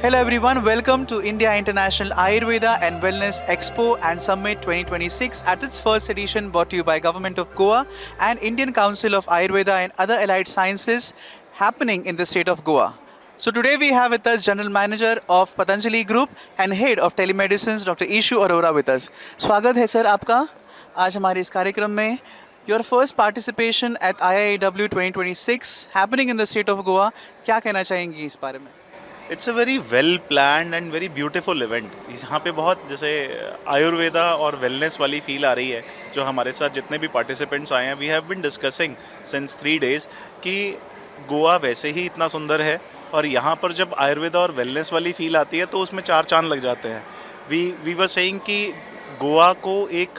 Hello everyone, welcome to India International Ayurveda and Wellness Expo and Summit 2026 at its first edition, brought to you by Government of Goa and Indian Council of Ayurveda and other allied sciences, happening in the state of Goa. So today we have with us General Manager of Patanjali Group and Head of Telemedicine Dr. Ishu Arora with us. स्वागत है sir आपका आज हमारे इस कार्यक्रम में. Your first participation at IIAW 2026 happening in the state of Goa. क्या कहना चाहेंगी इस बारे में? It's a very well planned and very beautiful event. यहाँ पे बहुत जैसे आयुर्वेदा और वेलनेस वाली फील आ रही है. जो हमारे साथ जितने भी पार्टिसिपेंट्स आए हैं, we have been discussing since 3 days कि गोवा वैसे ही इतना सुंदर है और यहाँ पर जब आयुर्वेदा और वेलनेस वाली फील आती है तो उसमें 4 चांद लग जाते हैं. वी वर सेइंग कि गोवा को एक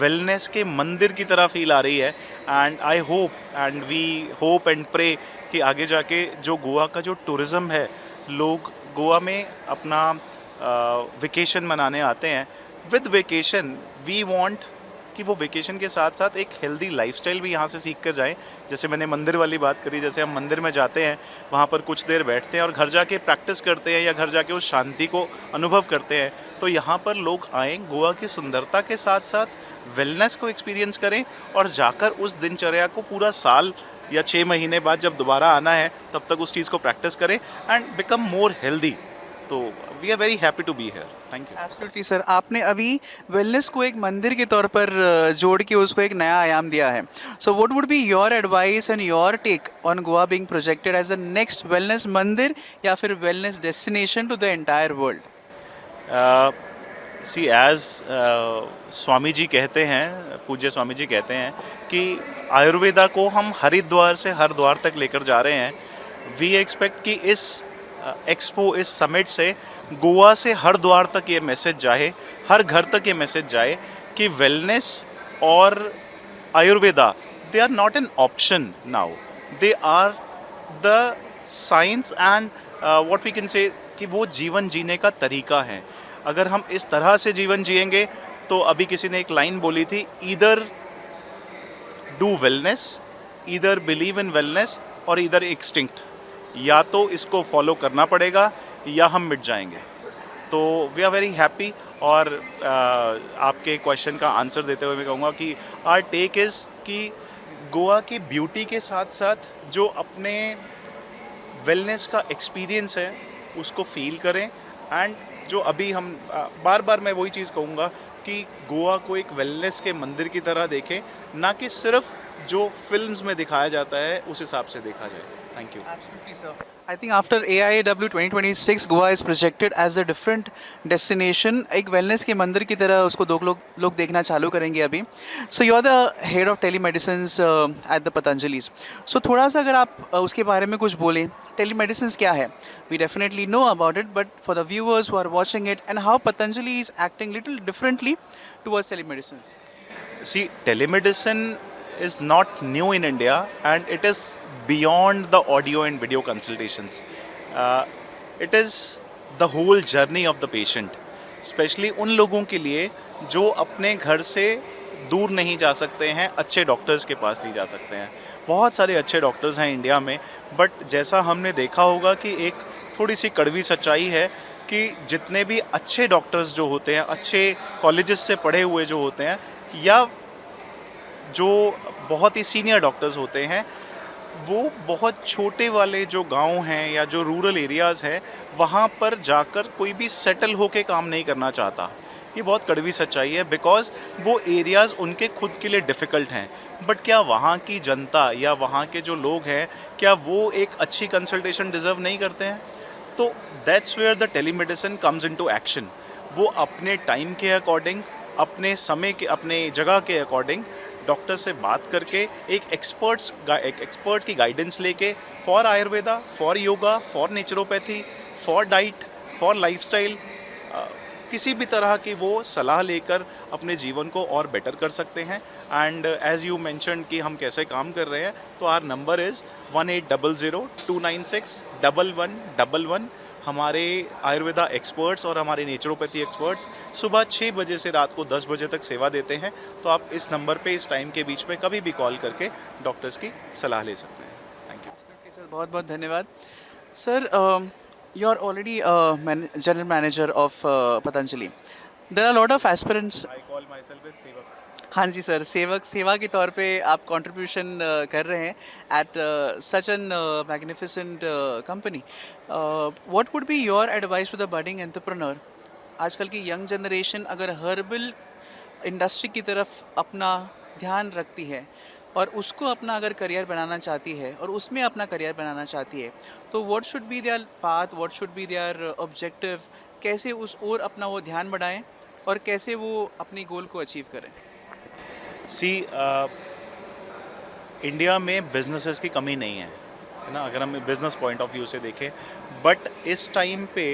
वेलनेस के मंदिर की तरह फील आ रही है. And I hope and we hope and pray कि आगे जाके जो गोवा का जो टूरिज़्म है, लोग गोवा में अपना वेकेशन मनाने आते हैं. विद वेकेशन वी वांट कि वो वेकेशन के साथ साथ एक हेल्दी लाइफस्टाइल भी यहाँ से सीख कर जाएं. जैसे मैंने मंदिर वाली बात करी, जैसे हम मंदिर में जाते हैं, वहाँ पर कुछ देर बैठते हैं और घर जाके प्रैक्टिस करते हैं या घर जाके उस शांति को अनुभव करते हैं. तो यहाँ पर लोग आएँ, गोवा की सुंदरता के साथ साथ वेलनेस को एक्सपीरियंस करें और जाकर उस दिनचर्या को पूरा साल या 6 महीने बाद जब दोबारा आना है तब तक उस चीज़ को प्रैक्टिस करें एंड बिकम मोर हेल्दी. तो we are very happy to be here. Thank you. Absolutely sir, आपने अभी वेलनेस को एक मंदिर के तौर पर जोड़ के उसको एक नया आयाम दिया है. So what would be your advice and your take on Goa being projected as the next wellness mandir या फिर wellness destination to the entire world? See as Swami ji कहते हैं, पूज्य स्वामी जी कहते हैं कि आयुर्वेदा को हम हरिद्वार से हरिद्वार तक लेकर जा रहे हैं. वी एक्सपेक्ट कि इस एक्सपो, इस समिट से गोवा से हरिद्वार तक ये मैसेज जाए, हर घर तक ये मैसेज जाए कि वेलनेस और Ayurveda, they are not an option now, they are the science and what we can say कि वो जीवन जीने का तरीका है. अगर हम इस तरह से जीवन जिएंगे तो अभी किसी ने एक लाइन बोली थी, either do wellness, either believe in wellness और ईदर एक्सटिंक्ट. या तो इसको फॉलो करना पड़ेगा या हम मिट जाएंगे. तो वी आर वेरी हैप्पी. और आपके क्वेश्चन का आंसर देते हुए मैं कहूँगा कि आवर टेक इज़ कि गोवा की ब्यूटी के साथ साथ जो अपने वेलनेस का एक्सपीरियंस है उसको फील करें. एंड जो अभी हम बार बार मैं वही चीज़ कहूँगा कि गोवा को एक वेलनेस के मंदिर की तरह देखें, ना कि सिर्फ जो फिल्म्स में दिखाया जाता है उस हिसाब से देखा जाए. Thank you. Absolutely, sir. I think after AIAW 2026, Goa is projected as a different destination. एक wellness के मंदिर की तरह उसको लोग देखना चालू करेंगे अभी. So you are the head of telemedicines at the Patanjali's. So थोड़ा सा अगर आप उसके बारे में कुछ बोलें, telemedicines क्या है? We definitely know about it, but for the viewers who are watching it, and how Patanjali is acting little differently towards telemedicines. See, telemedicine is not new in India and it is beyond the audio and video consultations. It is the whole journey of the patient, especially उन लोगों के लिए जो अपने घर से दूर नहीं जा सकते हैं, अच्छे डॉक्टर्स के पास नहीं जा सकते हैं. बहुत सारे अच्छे डॉक्टर्स हैं इंडिया में, बट जैसा हमने देखा होगा कि एक थोड़ी सी कड़वी सच्चाई है कि जितने भी अच्छे डॉक्टर्स जो होते हैं, अच्छे कॉलेजेस से पढ़े हुए जो होते हैं, या जो बहुत ही सीनियर डॉक्टर्स होते हैं, वो बहुत छोटे वाले जो गांव हैं या जो रूरल एरियाज़ हैं वहाँ पर जाकर कोई भी सेटल होके काम नहीं करना चाहता. ये बहुत कड़वी सच्चाई है, बिकॉज़ वो एरियाज़ उनके खुद के लिए डिफ़िकल्ट हैं. बट क्या वहाँ की जनता या वहाँ के जो लोग हैं, क्या वो एक अच्छी कंसल्टेशन डिज़र्व नहीं करते हैं? तो that's where the telemedicine comes into action. वो अपने टाइम के अकॉर्डिंग, अपने समय के, अपने जगह के अकॉर्डिंग डॉक्टर से बात करके एक एक्सपर्ट की गाइडेंस लेके for Ayurveda, for yoga, for naturopathy, for diet, for lifestyle, किसी भी तरह की वो सलाह लेकर अपने जीवन को और बेटर कर सकते हैं. एंड एज यू मैंशन कि हम कैसे काम कर रहे हैं, तो आवर नंबर इज़ 1800-296-1111. हमारे आयुर्वेदा एक्सपर्ट्स और हमारे नेचुरोपैथी एक्सपर्ट्स सुबह 6 बजे से रात को 10 बजे तक सेवा देते हैं. तो आप इस नंबर पे इस टाइम के बीच में कभी भी कॉल करके डॉक्टर्स की सलाह ले सकते हैं. Thank you. सर बहुत बहुत धन्यवाद. Sir You are already a general manager of Patanjali. There are a lot of aspirants. I call myself as Sevak. हाँ जी सर, सेवक सेवा के तौर पे आप कंट्रीब्यूशन कर रहे हैं at such an magnificent company. What would be your advice to the budding entrepreneur? आजकल की यंग जनरेशन अगर हर्बल इंडस्ट्री की तरफ अपना ध्यान रखती है और उसको अपना अगर करियर बनाना चाहती है और उसमें अपना करियर बनाना चाहती है, तो what should be there path, what should be there objective? कैसे उस और अपना वो ध्यान बढ़ाएं और कैसे वो अपनी गोल को अचीव करें? सी इंडिया में बिजनेसेस की कमी नहीं है ना, अगर हम बिजनेस पॉइंट ऑफ व्यू से देखें. बट इस टाइम पे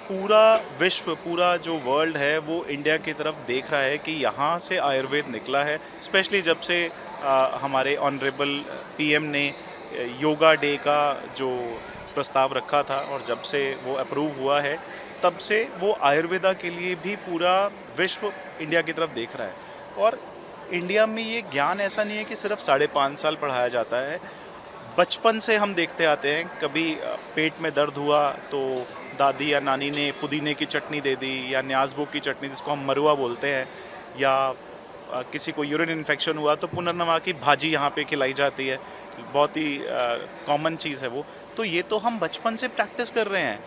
पूरा विश्व, पूरा जो वर्ल्ड है वो इंडिया की तरफ देख रहा है कि यहाँ से आयुर्वेद निकला है. स्पेशली जब से हमारे ऑनरेबल पीएम ने योगा डे का जो प्रस्ताव रखा था और जब से वो अप्रूव हुआ है, तब से वो आयुर्वेदा के लिए भी पूरा विश्व इंडिया की तरफ देख रहा है. और इंडिया में ये ज्ञान ऐसा नहीं है कि सिर्फ 5.5 साल पढ़ाया जाता है. बचपन से हम देखते आते हैं, कभी पेट में दर्द हुआ तो दादी या नानी ने पुदीने की चटनी दे दी, या न्याज़बुक की चटनी जिसको हम मरुआ बोलते हैं, या किसी को यूरिन इन्फेक्शन हुआ तो पुनर्नवा की भाजी यहाँ पे खिलाई जाती है. बहुत ही कॉमन चीज़ है वो. तो ये तो हम बचपन से प्रैक्टिस कर रहे हैं.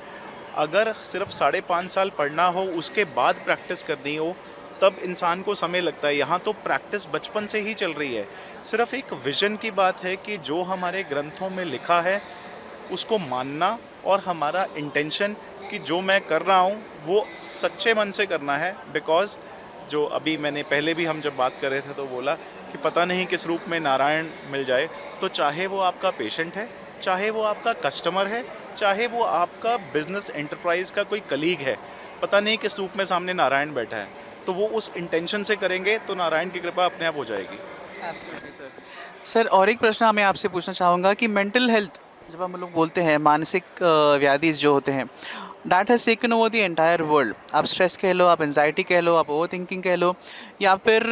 अगर सिर्फ 5.5 साल पढ़ना हो, उसके बाद प्रैक्टिस करनी हो, तब इंसान को समय लगता है. यहाँ तो प्रैक्टिस बचपन से ही चल रही है. सिर्फ एक विजन की बात है कि जो हमारे ग्रंथों में लिखा है उसको मानना, और हमारा इंटेंशन कि जो मैं कर रहा हूँ वो सच्चे मन से करना है. बिकॉज़ जो अभी मैंने पहले भी हम जब बात कर रहे थे तो बोला कि पता नहीं किस रूप में नारायण मिल जाए. तो चाहे वो आपका पेशेंट है, चाहे वो आपका कस्टमर है, चाहे वो आपका बिजनेस एंटरप्राइज का कोई कलीग है, पता नहीं किस रूप में सामने नारायण बैठा है, तो वो उस इंटेंशन से करेंगे तो नारायण की कृपा अपने आप हो जाएगी. Absolutely sir. सर, और एक प्रश्न मैं आपसे पूछना चाहूँगा कि मेंटल हेल्थ, जब हम लोग बोलते हैं मानसिक व्याधि जो होते हैं, that has taken over the entire world. आप स्ट्रेस कह लो, आप एंजाइटी कह लो, आप ओवर थिंकिंग कह लो, या फिर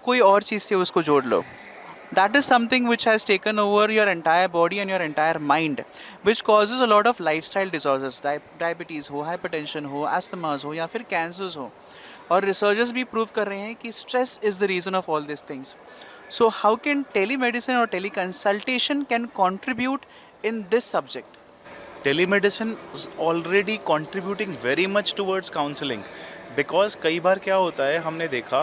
कोई और चीज़ से उसको जोड़ लो. That is something which has taken over your entire body and your entire mind, which causes a lot of lifestyle disorders. Diabetes हो, hypertension हो, asthmas हो, या फिर cancers हो. और researchers भी prove कर रहे हैं कि stress is the reason of all these things. So how can telemedicine or teleconsultation can contribute in this subject? Telemedicine is already contributing very much towards counselling. Because कई बार क्या होता है, हमने देखा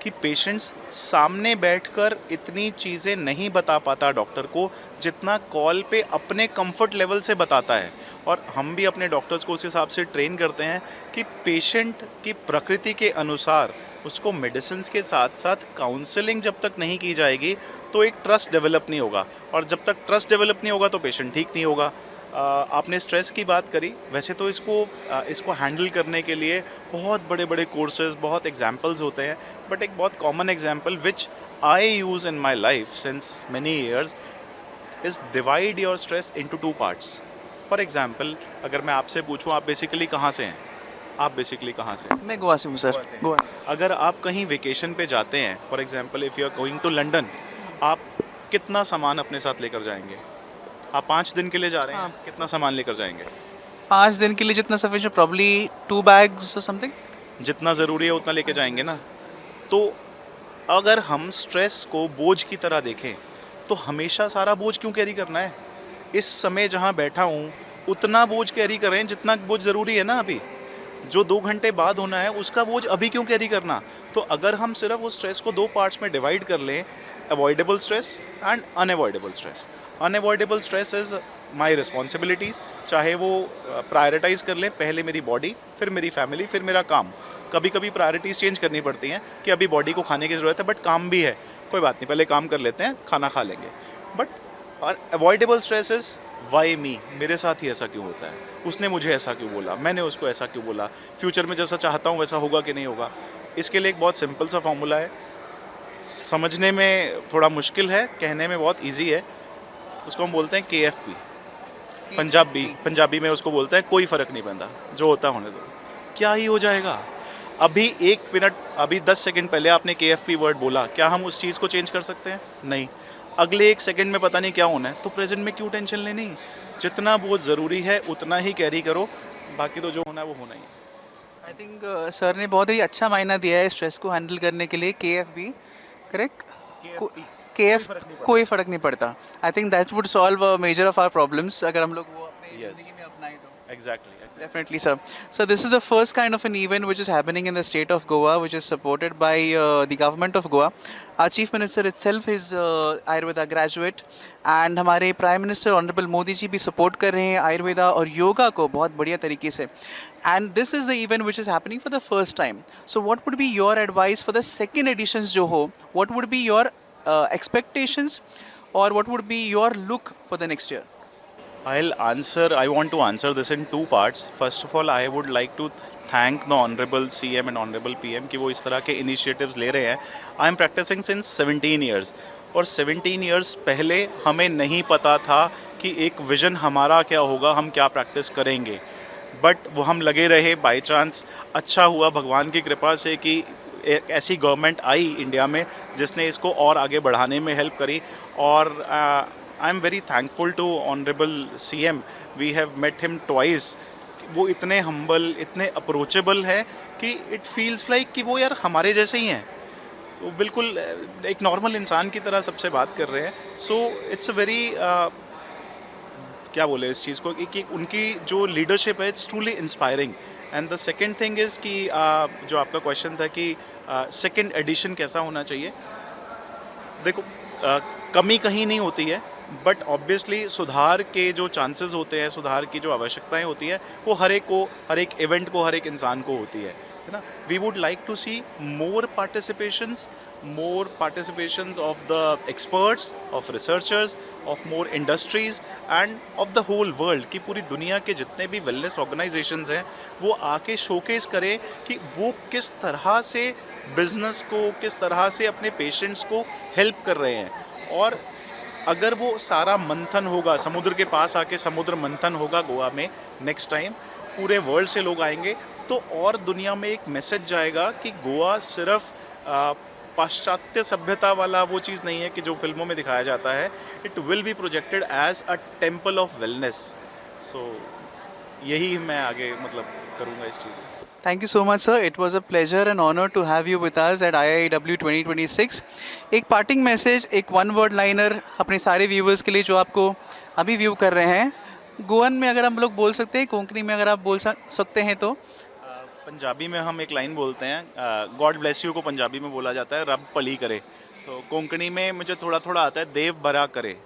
कि पेशेंट्स सामने बैठकर इतनी चीज़ें नहीं बता पाता डॉक्टर को जितना कॉल पे अपने कंफर्ट लेवल से बताता है. और हम भी अपने डॉक्टर्स को उस हिसाब से ट्रेन करते हैं कि पेशेंट की प्रकृति के अनुसार उसको मेडिसिन के साथ साथ काउंसलिंग जब तक नहीं की जाएगी तो एक ट्रस्ट डेवलप नहीं होगा. और जब तक ट्रस्ट डेवलप नहीं होगा तो पेशेंट ठीक नहीं होगा. आपने स्ट्रेस की बात करी, वैसे तो इसको हैंडल करने के लिए बहुत बड़े बड़े कोर्सेज, बहुत एग्जाम्पल्स होते हैं. बट एक बहुत common example which I use in my life since many years is divide your stress into 2 parts. For example, अगर मैं आपसे पूछूं आप बेसिकली कहाँ से हैं, आप बेसिकली कहाँ से हैं? मैं गोवा से हूँ सर. गोवा से. अगर आप कहीं वेकेशन पे जाते हैं, for example if you are going to London, आप कितना सामान अपने साथ लेकर जाएंगे? आप 5 दिन के लिए जा रहे हैं, कितना सामान लेकर जाएंगे? 5 दिन के लिए जितना सफिशिएंट, प्रॉब्ली 2 bags और समथिंग. जितना ज़रूरी है उतना लेके जाएंगे ना. तो अगर हम स्ट्रेस को बोझ की तरह देखें तो हमेशा सारा बोझ क्यों कैरी करना है? इस समय जहाँ बैठा हूँ उतना बोझ कैरी करें जितना बोझ ज़रूरी है ना. अभी जो 2 घंटे बाद होना है उसका बोझ अभी क्यों कैरी करना? तो अगर हम सिर्फ उस स्ट्रेस को 2 पार्ट्स में डिवाइड कर लें, avoidable stress and unavoidable stress. Unavoidable stress is my responsibilities, चाहे वो प्रायोरिटाइज़ कर लें, पहले मेरी बॉडी, फिर मेरी फैमिली, फिर मेरा काम. कभी कभी प्रायोरिटीज़ चेंज करनी पड़ती हैं कि अभी बॉडी को खाने की ज़रूरत है बट काम भी है, कोई बात नहीं, पहले काम कर लेते हैं, खाना खा लेंगे. But avoidable stress is why me, मेरे साथ ही ऐसा क्यों होता है, उसने मुझे ऐसा क्यों बोला, मैंने उसको ऐसा क्यों बोला, फ्यूचर में जैसा चाहता हूँ वैसा होगा कि नहीं होगा. इसके लिए एक बहुत सिंपल सा फॉर्मूला है, समझने में थोड़ा मुश्किल है, कहने में बहुत ईजी है. उसको हम बोलते हैं KFP. पंजाबी में उसको बोलते हैं कोई फ़र्क नहीं पड़ता, जो होता होने दो, क्या ही हो जाएगा. अभी 1 मिनट, अभी 10 सेकंड पहले आपने KFP वर्ड बोला, क्या हम उस चीज़ को चेंज कर सकते हैं? नहीं. अगले एक सेकंड में पता नहीं क्या होना है, तो प्रेजेंट में क्यों टेंशन लेनी? जितना बहुत ज़रूरी है उतना ही कैरी करो, बाकी तो जो होना है वो होना ही है। आई थिंक सर ने बहुत ही अच्छा मायना दिया है स्ट्रेस को हैंडल करने के लिए, KFB, करेक्ट? KF कोई फ़र्क नहीं पड़ता। I think that would solve major of our problems अगर हम लोग वो अपनी Yes. ज़िंदगी में अपनाएं तो। Exactly. Definitely, sir. So this is the first kind of an event which is happening in the state of Goa, which is supported by the government of Goa. Our chief minister itself is Ayurveda graduate, and हमारे prime minister honourable Modi ji भी support कर रहे हैं आयुर्वेदा और योगा को बहुत बढ़िया तरीके से. And this is the event which is happening for the first time. So what would be your advice for the second editions जो हो? What would be your expectations, or what would be your look for the next year? I want to answer this in two parts. First of all, I would like to thank the Honorable CM and Honorable PM कि वो इस तरह के initiatives ले रहे हैं. I am practicing since 17 years. और 17 years पहले हमें नहीं पता था कि एक विजन हमारा क्या होगा, हम क्या प्रैक्टिस करेंगे. बट वो हम लगे रहे, बाई चांस अच्छा हुआ भगवान की कृपा से कि एक ऐसी गवर्नमेंट आई इंडिया में जिसने इसको और आगे बढ़ाने में हेल्प करी. और I am very thankful to honourable CM. We have met him twice. वो इतने हम्बल, इतने अप्रोचेबल है कि इट फील्स लाइक कि वो यार हमारे जैसे ही हैं. वो बिल्कुल एक नॉर्मल इंसान की तरह सबसे बात कर रहे हैं. सो इट्स अ वेरी क्या बोले इस चीज़ को कि उनकी जो लीडरशिप है it's truly inspiring. And the second thing is कि जो आपका क्वेश्चन था कि सेकेंड एडिशन कैसा होना चाहिए. देखो कमी कहीं नहीं होती है, बट ऑब्वियसली सुधार के जो चांसेस होते हैं, सुधार की जो आवश्यकताएं होती है वो हर एक इवेंट को, हर एक इंसान को होती है ना. We would like to see more participations of the experts, of researchers, of more industries and of the whole world. कि पूरी दुनिया के जितने भी वेलनेस ऑर्गेनाइजेशंस हैं वो आके शोकेस करें कि वो किस तरह से बिजनेस को, किस तरह से अपने पेशेंट्स को हेल्प कर रहे हैं. और अगर वो सारा मंथन होगा, समुद्र के पास आके समुद्र मंथन होगा गोवा में नेक्स्ट टाइम, पूरे वर्ल्ड से लोग आएंगे, तो और दुनिया में एक मैसेज जाएगा कि गोवा सिर्फ पाश्चात्य सभ्यता वाला वो चीज़ नहीं है कि जो फिल्मों में दिखाया जाता है. It will be projected as a temple of wellness. So यही मैं आगे मतलब करूँगा इस चीज़ में. Thank you so much, sir. It was a pleasure and honor to have you with us at IIW 2026. एक पार्टिंग मैसेज, एक वन वर्ड लाइनर अपने सारे व्यूवर्स के लिए जो आपको अभी व्यू कर रहे हैं. गोवन में अगर हम लोग बोल सकते हैं, कोंकणी में अगर आप बोल सकते हैं तो. पंजाबी में हम एक लाइन बोलते हैं, गॉड ब्लेस यू को पंजाबी में बोला जाता है रब पली करे. तो कोंकणी में मुझे थोड़ा थोड़ा आता है देव बरा करे.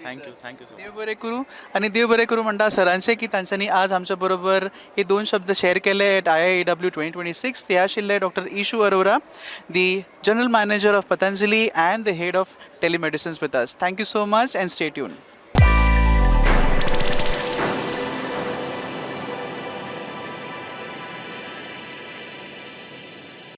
Thank you sir. देव बरे करू. आणि देव बरे करू म्हणटा सरांचे की तांच्यांनी आज आमच्या बरोबर हे दोन शब्द शेअर केले एट IIW 2026. ते आशिल्ले doctor Ishu Arora, the general manager of Patanjali and the head of telemedicines with us. Thank you so much and stay tune.